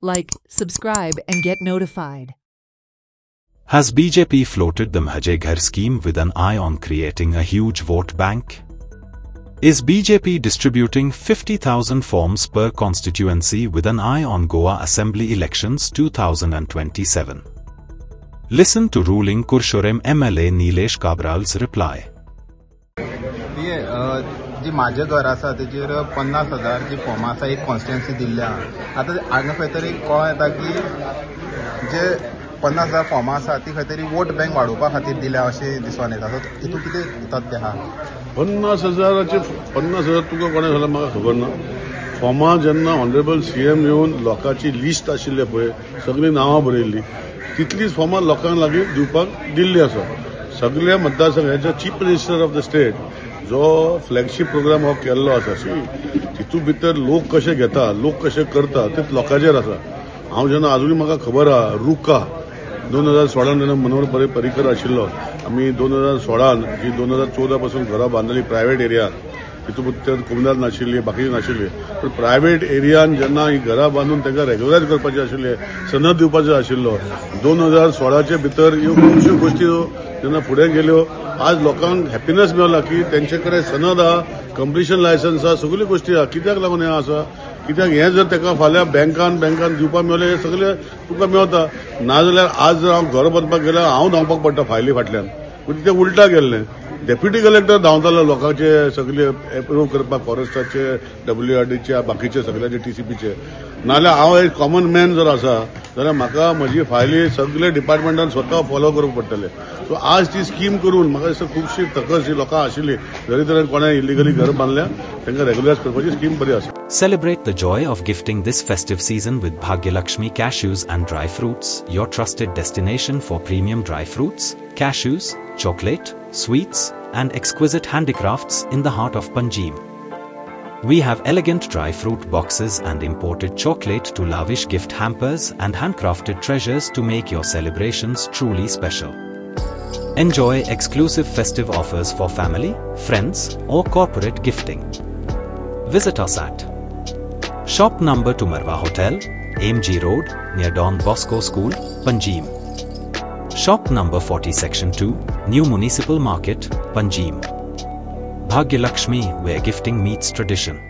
like, subscribe and get notified. Has BJP floated the Mujhe Ghar scheme with an eye on creating a huge vote bank? Is BJP distributing 50,000 forms per constituency with an eye on Goa Assembly Elections 2027? Listen to ruling Kurshoram MLA Nilesh Kabral's reply. जी माझे घर आसा तेजेर 50,000 जी form आसा एक constituency दिल्ल्या आतां हांगा खंय तरी कळ येता की जे 50,000 फॉर्म आसा ती खंय तरी वोट बँक वाडोवपा खातीर दिल्या अशें दिसून येता. सो हितून कितें तथ्य आहा? 50,000 तुका कोणें घाला म्हाका खबर ना. फॉर्मां जेन्ना ऑनरेबल सीएम येवन लोकांची लिस्ट आशिल्ले पळय सगळीं नांवां बरयल्लीं तितलीच फॉर्मां लोकांक लागीं दिवपाक दिल्ली आसा. सगळ्या मतदारसंघाच्या chief minister of the state जो फ्लॅगशीप प्रोग्राम हो केल्लो आसा तितून भितर लोक कशे घेता लोक कशे करता ते लोकांचेर आसा. हांव जेन्ना अजूनय म्हाका खबर आहा रुका 2016 जेन्ना मनोहर पर्रीकर आशिल्लो आमी 2016 जी 2014 पासून घरां बांदलेली प्रायव्हेट एरियात तितून भितर कम्युनल नाशिल्ली बाकीचे नाशिल्ले पण प्रायव्हेट एरियान जेन्ना ही घरां बांदून तांकां रेग्युलरायज करपाचे आशिल्ले सनद दिवपाचो आशिल्लो 2016चे भितर ह्यो खुबश्यो गोश्टी जेन्ना फुडें गेल्यो आज लोकांक हॅपीनेस मेळला की तेंचे कडेन सनद आहा कंप्लिशन लायसन्स आहा सगळ्यो गोश्टी आहा. कित्याक लागून हें आसा कित्याक हें जर ताका फाल्यां बँकान दिवपाक मेळलें हें सगळें तुका मेळटा. नाजाल्यार आज जर हांव घर बांदपाक गेल्यार हांव धांवपाक पडटा फायली फाटल्यान म्हणजे तें उलटा गेल्लें. डेप्युटी कलेक्टर धांवतालो लोकांचे सगळे एप्रूव्ह करपाक फॉरेस्टाचे WRDचे बाकीचे सगळ्याचे TCPचे. नाल्यार हांव एक कॉमन मॅन जर आसा जाल्यार म्हाका म्हजी फायली सगळे डिपार्टमेंटान स्वता फॉलो करप पडटले. सो आज ती स्कीम करून म्हाका दिसता खुबशी तकस जी लोकां आशिल्ली जरी तरेन कोणें इलिगली घर बांदल्या तांकां रेग्युलरायज करपाची स्कीम बरी आसा. Celebrate the joy of gifting this festive season with Bhagyalakshmi Cashews and Dry Fruits, your trusted destination for premium dry fruits, cashews, chocolate, sweets, and exquisite handicrafts in the heart of Panjim. We have elegant dry fruit boxes and imported chocolate to lavish gift hampers and handcrafted treasures to make your celebrations truly special. Enjoy exclusive festive offers for family, friends, or corporate gifting. Visit us at Shop number to Marwa Hotel, AMG Road, near Don Bosco School, Panjim. Shop number 40 Section 2, New Municipal Market, Panjim. Bhagyalakshmi, where gifting meets tradition.